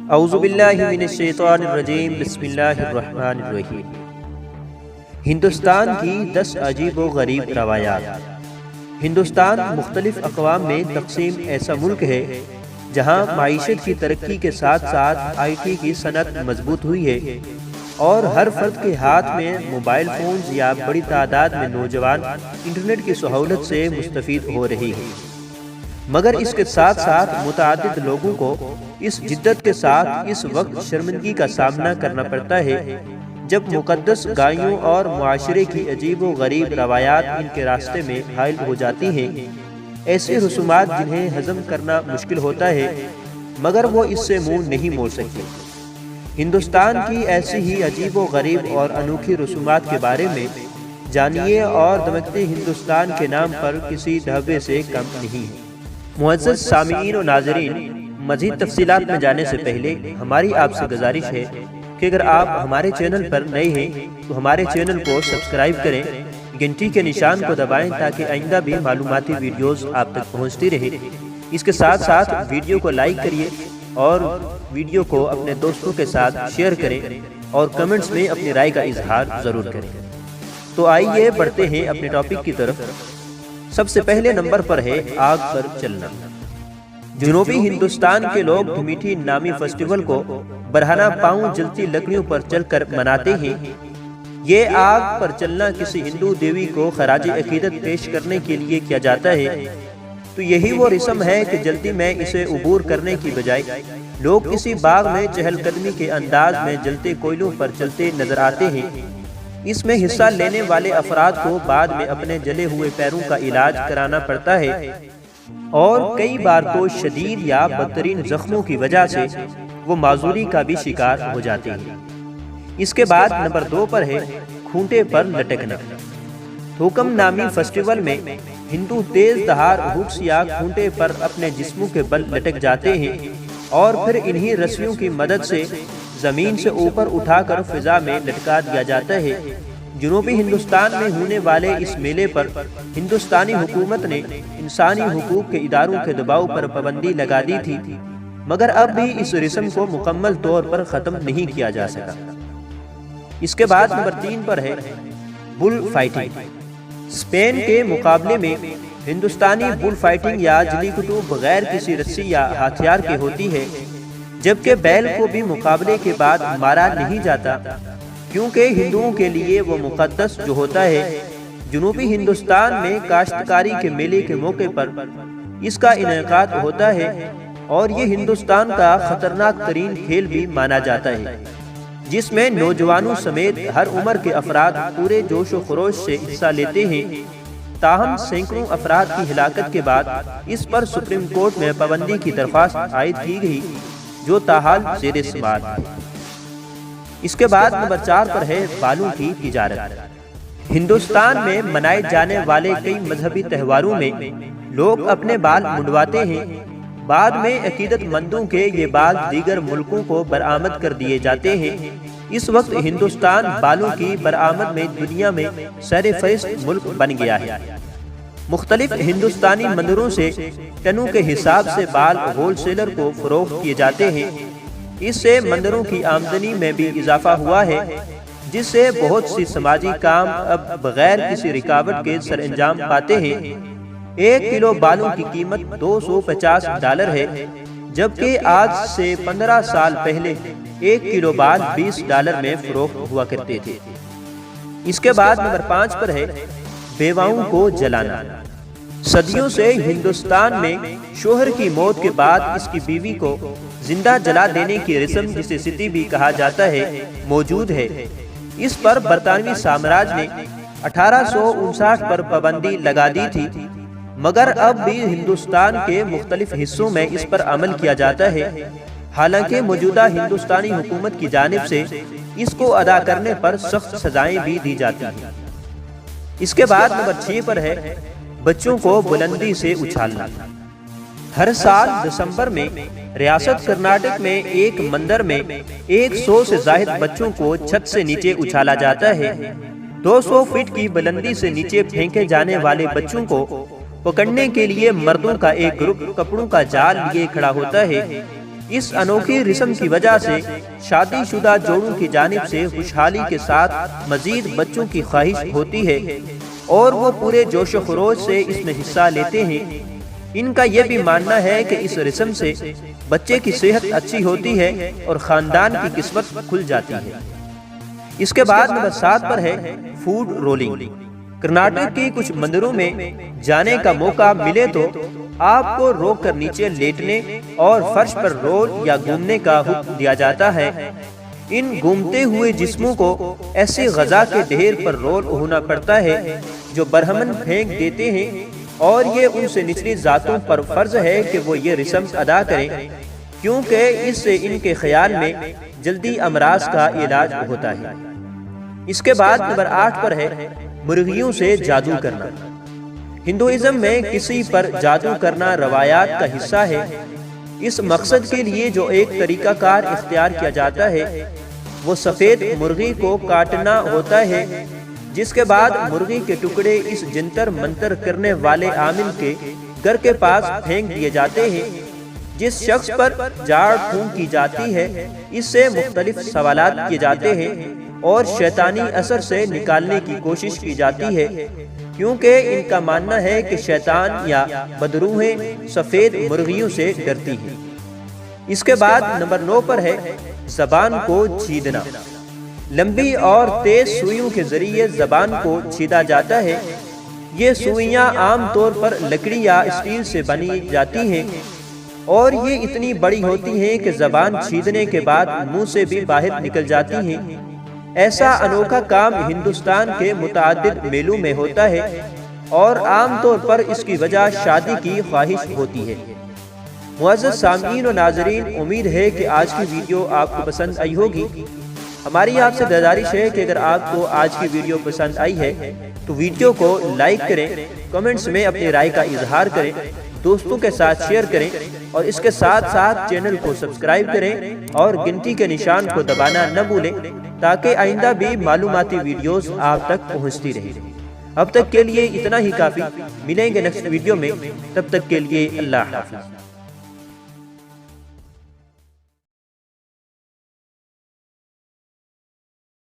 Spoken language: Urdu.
اعوذ باللہ من الشیطان الرجیم بسم اللہ الرحمن الرحیم۔ ہندوستان کی 10 عجیب و غریب روایات۔ ہندوستان مختلف اقوام میں تقسیم ایسا ملک ہے جہاں معیشت کی ترقی کے ساتھ ساتھ آئی ٹی کی صنعت مضبوط ہوئی ہے اور ہر فرد کے ہاتھ میں موبائل فونز یا بڑی تعداد میں نوجوان انٹرنیٹ کی سہولت سے مستفید ہو رہی ہیں، مگر اس کے ساتھ ساتھ متعدد لوگوں کو اس جدت کے ساتھ اس وقت شرمندگی کا سامنا کرنا پڑتا ہے جب مقدس گائیوں اور معاشرے کی عجیب و غریب روایات ان کے راستے میں حائل ہو جاتی ہیں، ایسے رسومات جنہیں ہضم کرنا مشکل ہوتا ہے مگر وہ اس سے منہ نہیں موڑ سکتے۔ ہندوستان کی ایسی ہی عجیب و غریب اور انوکھی رسومات کے بارے میں جانیے اور دمکتے ہندوستان کے نام پر کسی ڈھابے سے کم نہیں ہے۔ معزز سامعین و ناظرین، مزید تفصیلات میں جانے سے پہلے ہماری آپ سے گزارش ہے کہ اگر آپ ہمارے چینل پر نئے ہیں تو ہمارے چینل کو سبسکرائب کریں، گھنٹی کے نشان کو دبائیں تاکہ آئندہ بھی معلوماتی ویڈیوز آپ تک پہنچتی رہے۔ اس کے ساتھ ساتھ ویڈیو کو لائک کریے اور ویڈیو کو اپنے دوستوں کے ساتھ شیئر کریں اور کمنٹس میں اپنی رائے کا اظہار ضرور کریں۔ تو آئیے بڑھتے ہیں اپنے ٹاپک کی طرف۔ سب سے پہلے نمبر پر ہے آگ پر چلنا۔ جنوبی ہندوستان کے لوگ دھمیٹھی نامی فیسٹیول کو برہنہ پاؤں جلتی لکڑیوں پر چل کر مناتے ہیں۔ یہ آگ پر چلنا کسی ہندو دیوی کو خراج عقیدت پیش کرنے کے لیے کیا جاتا ہے، تو یہی وہ رسم ہے کہ جلدی میں اسے عبور کرنے کی بجائے لوگ کسی باغ میں چہل قدمی کے انداز میں جلتے کوئلوں پر چلتے نظر آتے ہیں۔ اس میں حصہ لینے والے افراد کو بعد میں اپنے جلے ہوئے پیروں کا علاج کرانا پڑتا ہے اور کئی بار تو شدید یا بدترین زخموں کی وجہ سے وہ معذوری کا بھی شکار ہو جاتے ہیں۔ اس کے بعد نمبر 2 پر ہے کھونٹے پر لٹکنا۔ تھوکم نامی فیسٹیول میں ہندو تیز دھار ہکس یا کھونٹے پر اپنے جسموں کے بل لٹک جاتے ہیں اور پھر انہی رسیوں کی مدد سے زمین سے اوپر اٹھا کر فضا میں لٹکا دیا جاتا ہے۔ جنوبی ہندوستان میں ہونے والے اس میلے پر ہندوستانی حکومت نے انسانی حقوق کے اداروں کے دباؤ پر پابندی لگا دی تھی، مگر اب بھی اس رسم کو مکمل طور پر ختم نہیں کیا جا سکا۔ اس کے بعد نمبر 3 پر ہے بل فائٹنگ۔ اسپین کے مقابلے میں ہندوستانی بل فائٹنگ یا جلیکٹو بغیر کسی رسی یا ہتھیار کے ہوتی ہے، جبکہ بیل کو بھی مقابلے کے بعد مارا نہیں جاتا کیونکہ ہندوؤں کے لیے وہ مقدس جو ہوتا ہے۔ جنوبی ہندوستان میں کاشتکاری کے میلے کے موقع پر اس کا انعقاد ہوتا ہے اور یہ ہندوستان کا خطرناک ترین کھیل بھی مانا جاتا ہے، جس میں نوجوانوں سمیت ہر عمر کے افراد پورے جوش و خروش سے حصہ لیتے ہیں۔ تاہم سینکڑوں افراد کی ہلاکت کے بعد اس پر سپریم کورٹ میں پابندی کی درخواست عائد کی گئی جو تاحال زیر سماعت ہے۔ اس کے بعد نمبر 4 پر ہے بالوں کی تجارت۔ ہندوستان میں منائے جانے والے کئی مذہبی تہواروں میں لوگ اپنے بال منڈواتے ہیں، بعد میں عقیدت مندوں کے یہ بال دیگر ملکوں کو برآمد کر دیے جاتے ہیں۔ اس وقت ہندوستان بالوں کی برآمد میں دنیا میں سر فہرست ملک بن گیا ہے۔ مختلف ہندوستانی مندروں سے ٹنوں کے حساب سے بال ہول سیلر کو فروخت کیے جاتے ہیں۔ اس سے مندروں کی آمدنی میں بھی اضافہ ہوا ہے، جس سے بہت سی سماجی کام اب بغیر کسی رکاوٹ کے سر انجام پاتے ہیں۔ 1 کلو بالوں کی قیمت $250 ہے، جبکہ آج سے 15 سال پہلے 1 کلو بال $20 میں فروخت ہوا کرتے تھے۔ اس کے بعد نمبر 5 پر ہے بیواؤں کو جلانا۔ صدیوں سے ہندوستان میں شوہر کی موت کے بعد اس کی بیوی کو زندہ جلا دینے کی رسم، جسے ستی بھی کہا جاتا ہے، موجود ہے۔ اس پر برطانوی سامراج نے 1859 پر پابندی لگا دی تھی، مگر اب بھی ہندوستان کے مختلف حصوں میں اس پر عمل کیا جاتا ہے، حالانکہ موجودہ ہندوستانی حکومت کی جانب سے اس کو ادا کرنے پر سخت سزائیں بھی دی جاتی ہیں۔ اس کے بعد نمبر 6 پر ہے بچوں کو بلندی سے اچھالنا۔ ہر سال دسمبر میں ریاست کرناٹک میں ایک مندر میں 100 سے زائد بچوں کو چھت سے نیچے اچھالا جاتا ہے۔ 200 فٹ کی بلندی سے نیچے پھینکے جانے والے بچوں کو پکڑنے کے لیے مردوں کا ایک گروپ کپڑوں کا جال لیے کھڑا ہوتا ہے۔ اس انوکھی رسم کی وجہ سے شادی شدہ جوڑوں کی جانب سے خوشحالی کے ساتھ مزید بچوں کی خواہش ہوتی ہے اور وہ پورے جوش و خروش سے اس میں حصہ لیتے ہیں۔ ان کا یہ بھی ماننا ہے کہ اس رسم سے بچے کی صحت اچھی ہوتی ہے اور خاندان کی قسمت کھل جاتی ہے۔ اس کے بعد نمبر 7 پر ہے فوڈ رولنگ۔ کرناٹک کی کچھ مندروں میں جانے کا موقع ملے تو آپ کو روک کر نیچے لیٹنے اور فرش پر رول یا گھومنے کا حکم دیا جاتا ہے۔ ان گھومتے ہوئے جسموں کو ایسے غذا کے ڈھیر پر رول ہونا پڑتا ہے جو برہمن پھینک دیتے ہیں، اور یہ ان سے نچلی ذاتوں پر فرض ہے کہ وہ یہ رسم ادا کریں، کیونکہ اس سے ان کے خیال میں جلدی امراض کا علاج ہوتا ہے۔ اس کے بعد نمبر 8 پر ہے مرغیوں سے جادو کرنا۔ ہندوازم میں کسی پر جادو کرنا روایات کا حصہ ہے۔ اس مقصد کے لیے جو ایک طریقہ کار اختیار کیا جاتا ہے وہ سفید مرغی کو کاٹنا ہوتا ہے، جس کے بعد مرغی کے ٹکڑے اس جنتر منتر کرنے والے عامل کے گھر کے پاس پھینک دیے جاتے ہیں۔ جس شخص پر جھاڑ پھونک کی جاتی ہے اس سے مختلف سوالات کیے جاتے ہیں اور شیطانی اثر سے نکالنے کی کوشش کی جاتی ہے، کیونکہ ان کا ماننا ہے کہ شیطان یا بدروحیں سفید مرغیوں سے ڈرتی ہیں۔ اس کے بعد نمبر 9 پر ہے زبان کو چھیدنا۔ لمبی اور تیز سوئیوں کے ذریعے زبان کو چھیدا جاتا ہے۔ یہ سوئیاں عام طور پر لکڑی یا اسٹیل سے بنی جاتی ہیں اور یہ اتنی بڑی ہوتی ہیں کہ زبان چھیدنے کے بعد منہ سے بھی باہر نکل جاتی ہیں۔ ایسا انوکھا کام ہندوستان کے متعدد میلوں میں ہوتا ہے اور عام طور پر اس کی وجہ شادی کی خواہش ہوتی ہے۔ معزز سامعین و ناظرین، امید ہے کہ آج کی ویڈیو آپ کو پسند آئی ہوگی۔ ہماری آپ سے گزارش ہے کہ اگر آپ کو آج کی ویڈیو پسند آئی ہے تو ویڈیو کو لائک کریں، کمنٹس میں اپنی رائے کا اظہار کریں، دوستوں کے ساتھ شیئر کریں اور اس کے ساتھ ساتھ چینل کو سبسکرائب کریں اور گھنٹی کے نشان کو دبانا نہ بھولیں تاکہ آئندہ بھی معلوماتی ویڈیوز آپ تک پہنچتی رہیں۔ اب تک کے لیے اتنا ہی کافی، ملیں گے نیکسٹ ویڈیو میں، تب تک کے لیے اللہ حافظ۔